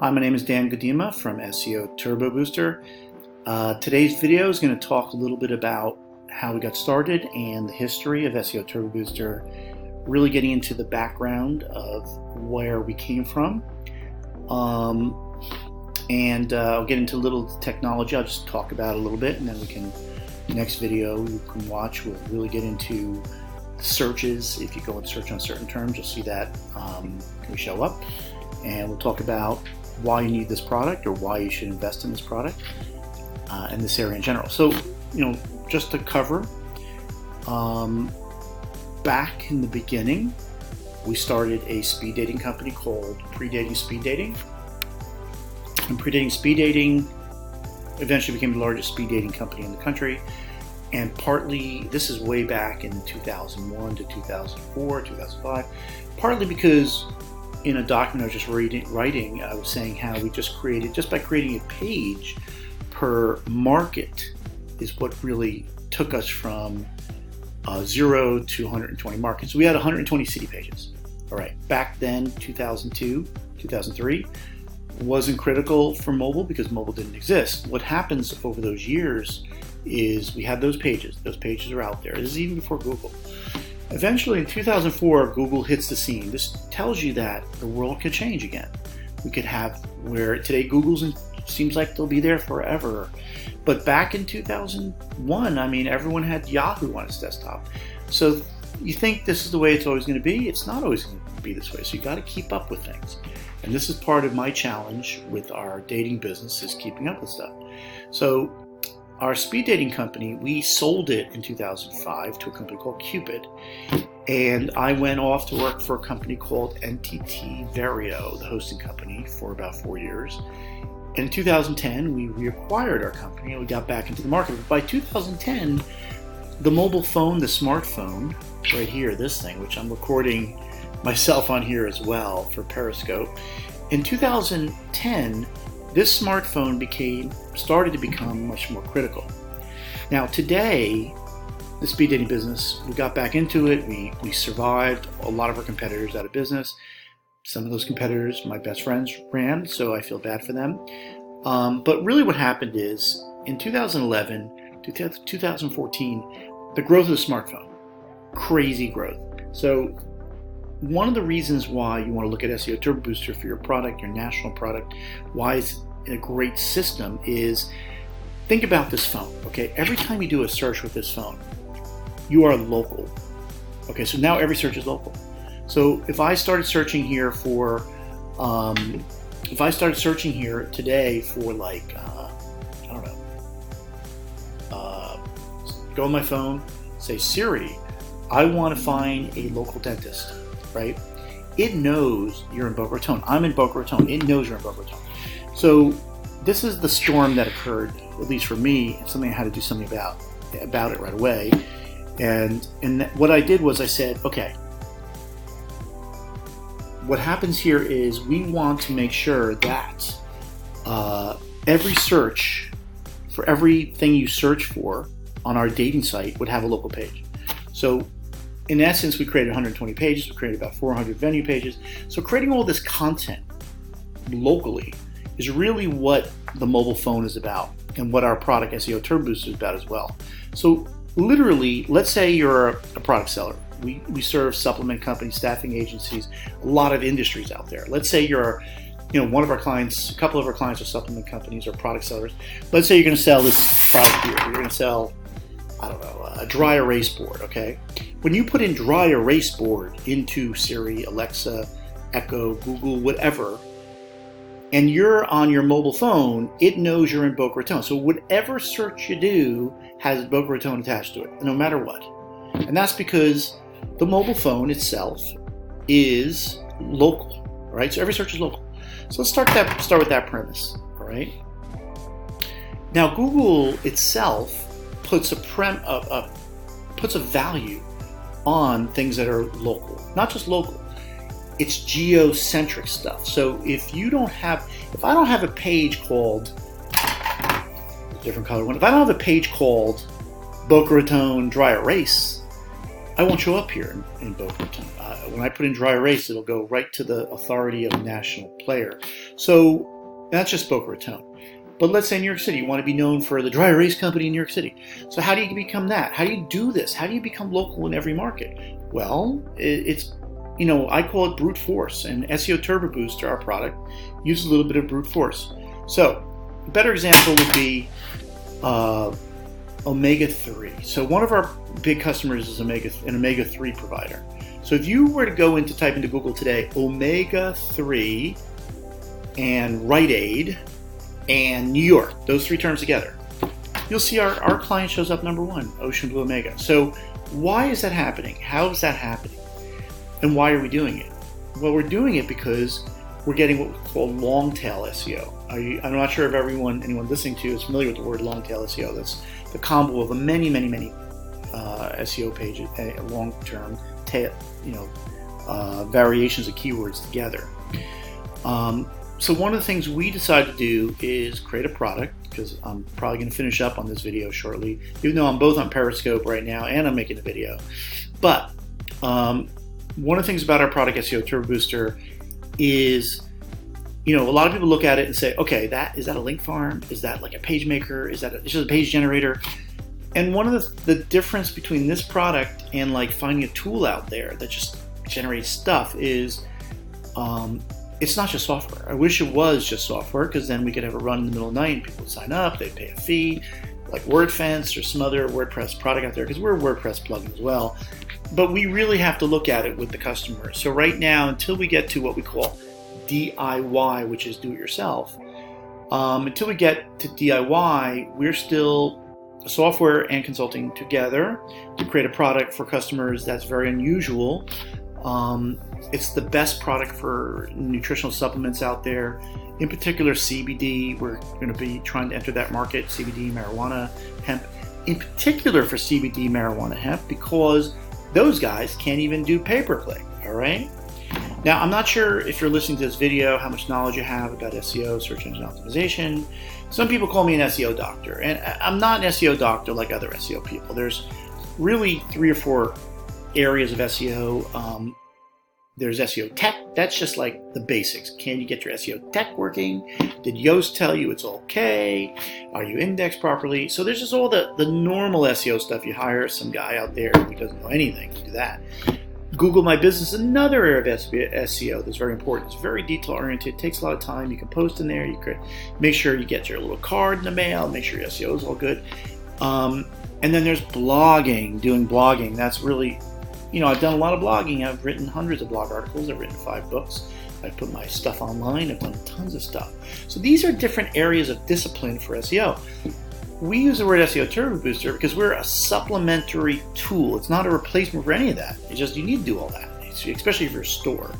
Hi, my name is Dan Godima from SEO Turbo Booster. Today's video is going to talk a little bit about how we got started and the history of SEO Turbo Booster, really getting into the background of where we came from. I'll get into a little technology. I'll just talk about it a little bit, and then we can, next video you can watch, we'll really get into searches. If you go and search on certain terms, you'll see that we show up. And we'll talk about why you need this product or why you should invest in this product in this area in general. So, just to cover, back in the beginning, we started a speed dating company called Predating Speed Dating. And Predating Speed Dating eventually became the largest speed dating company in the country. And partly, this is way back in 2001 to 2004, 2005, partly because in a document I was just writing, I was saying how we just by creating a page per market is what really took us from 0 to 120 markets. We had 120 city pages. All right, back then, 2002, 2003, wasn't critical for mobile because mobile didn't exist. What happens over those years is we had those pages. Those pages are out there. This is even before Google. Eventually, in 2004, Google hits the scene. This tells you that the world could change again. We could have where today Google's seems like they'll be there forever. But back in 2001, everyone had Yahoo on its desktop. So you think this is the way it's always going to be? It's not always going to be this way. So you got to keep up with things. And this is part of my challenge with our dating business, is keeping up with stuff. So our speed dating company, we sold it in 2005 to a company called Cupid. And I went off to work for a company called NTT Vario, the hosting company, for about 4 years. And in 2010, we reacquired our company and we got back into the market. But by 2010, the mobile phone, the smartphone, right here, this thing, which I'm recording myself on here as well for Periscope. In 2010, this smartphone started to become much more critical. Now today, the speed dating business, we got back into it. We survived a lot of our competitors out of business. Some of those competitors, my best friends ran, so I feel bad for them. But really what happened is, in 2011 to 2014, the growth of the smartphone, crazy growth. So one of the reasons why you want to look at SEO Turbo Booster for your product, your national product, why it's a great system is, think about this phone, okay? Every time you do a search with this phone, you are local. Okay, so now every search is local. So if I started searching here for, today for go on my phone, say, Siri, I want to find a local dentist, right? It knows you're in Boca Raton. I'm in Boca Raton. It knows you're in Boca Raton. So this is the storm that occurred, at least for me. It's something I had to do something about it right away. And what I did was I said, okay, what happens here is we want to make sure that every search, for everything you search for on our dating site, would have a local page. So in essence, we created 120 pages. We created about 400 venue pages. So creating all this content locally is really what the mobile phone is about, and what our product SEO Turbo Booster is about as well. So literally, let's say you're a product seller. We serve supplement companies, staffing agencies, a lot of industries out there. Let's say you're, one of our clients, a couple of our clients are supplement companies or product sellers. Let's say you're going to sell this product here. You're going to sell, a dry erase board, okay? When you put in dry erase board into Siri, Alexa, Echo, Google, whatever, and you're on your mobile phone, it knows you're in Boca Raton. So whatever search you do has Boca Raton attached to it, no matter what. And that's because the mobile phone itself is local, right? So every search is local. So let's start with that premise, all right? Now Google itself puts a value on things that are local, not just local. It's geocentric stuff. So if I don't have a page called, different color one, if I don't have a page called Boca Raton Dry Erase, I won't show up here in Boca Raton. When I put in dry erase, it'll go right to the authority of a national player. So that's just Boca Raton. But let's say in New York City, you want to be known for the dry erase company in New York City. So how do you become that? How do you do this? How do you become local in every market? Well, it's, I call it brute force. And SEO Turbo Booster, our product, uses a little bit of brute force. So a better example would be Omega-3. So one of our big customers is an Omega-3 provider. So if you were to type into Google today, Omega-3 and Rite Aid and New York, those three terms together, you'll see our client shows up number one, Ocean Blue Omega. So why is that happening? How is that happening? And why are we doing it? Well, we're doing it because we're getting what we call long tail SEO. I'm not sure if anyone listening to is familiar with the word long tail SEO. That's the combo of many SEO pages, long-term tail, variations of keywords together. So one of the things we decided to do is create a product, because I'm probably going to finish up on this video shortly, even though I'm both on Periscope right now and I'm making a video. But one of the things about our product, SEO Turbo Booster, is, a lot of people look at it and say, okay, is that a link farm? Is that like a page maker? It's just a page generator? And one of the difference between this product and like finding a tool out there that just generates stuff is, it's not just software. I wish it was just software, because then we could have a run in the middle of the night and people would sign up, they'd pay a fee, like WordFence or some other WordPress product out there, because we're a WordPress plugin as well. But we really have to look at it with the customer. So right now, until we get to what we call DIY, which is do it yourself, until we get to DIY, we're still software and consulting together to create a product for customers that's very unusual. It's the best product for nutritional supplements out there, in particular CBD. We're going to be trying to enter that market, CBD, marijuana, hemp, in particular for CBD, marijuana, hemp, because those guys can't even do pay-per-click, all right? Now, I'm not sure if you're listening to this video how much knowledge you have about SEO, search engine optimization. Some people call me an SEO doctor, and I'm not an SEO doctor like other SEO people. There's really 3 or 4 areas of SEO. There's SEO tech. That's just like the basics. Can you get your SEO tech working? Did Yoast tell you it's okay? Are you indexed properly? So there's just all the normal SEO stuff. You hire some guy out there who doesn't know anything to do that. Google My Business, another area of SEO that's very important. It's very detail oriented. It takes a lot of time. You can post in there. You could make sure you get your little card in the mail. Make sure your SEO is all good. And then there's blogging, doing blogging. That's really, I've done a lot of blogging. I've written hundreds of blog articles. I've written 5 books. I've put my stuff online. I've done tons of stuff. So these are different areas of discipline for SEO. We use the word SEO Turbo Booster because we're a supplementary tool. It's not a replacement for any of that. It's just you need to do all that, especially if you're a store.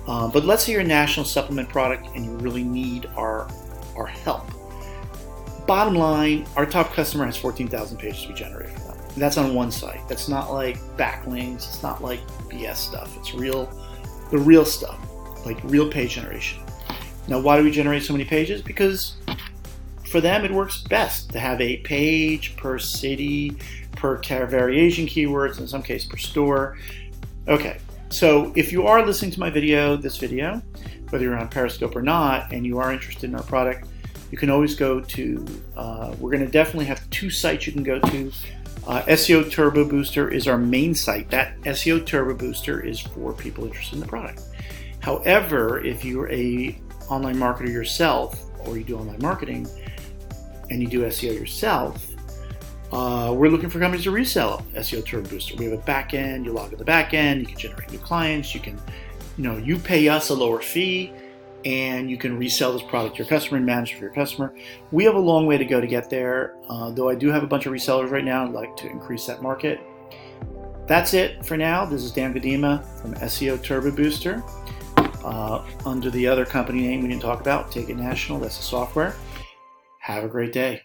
But let's say you're a national supplement product and you really need our help. Bottom line, our top customer has 14,000 pages we generate for them. That's on one site. That's not like backlinks. It's not like BS stuff. It's the real stuff, like real page generation. Now, why do we generate so many pages? Because for them, it works best to have a page per city, per variation keywords, in some case per store. Okay, so if you are listening to this video, whether you're on Periscope or not, and you are interested in our product, you can always go to, we're going to definitely have 2 sites you can go to. SEO Turbo Booster is our main site. That SEO Turbo Booster is for people interested in the product. However, if you're a online marketer yourself, or you do online marketing, and you do SEO yourself, we're looking for companies to resell SEO Turbo Booster. We have a back end. You log in the back end. You can generate new clients. You can, you pay us a lower fee, and you can resell this product to your customer and manage it for your customer. We have a long way to go to get there, though I do have a bunch of resellers right now. I'd like to increase that market. That's it for now. This is Dan Godima from SEO Turbo Booster. Under the other company name we didn't talk about, Take It National, that's the software. Have a great day.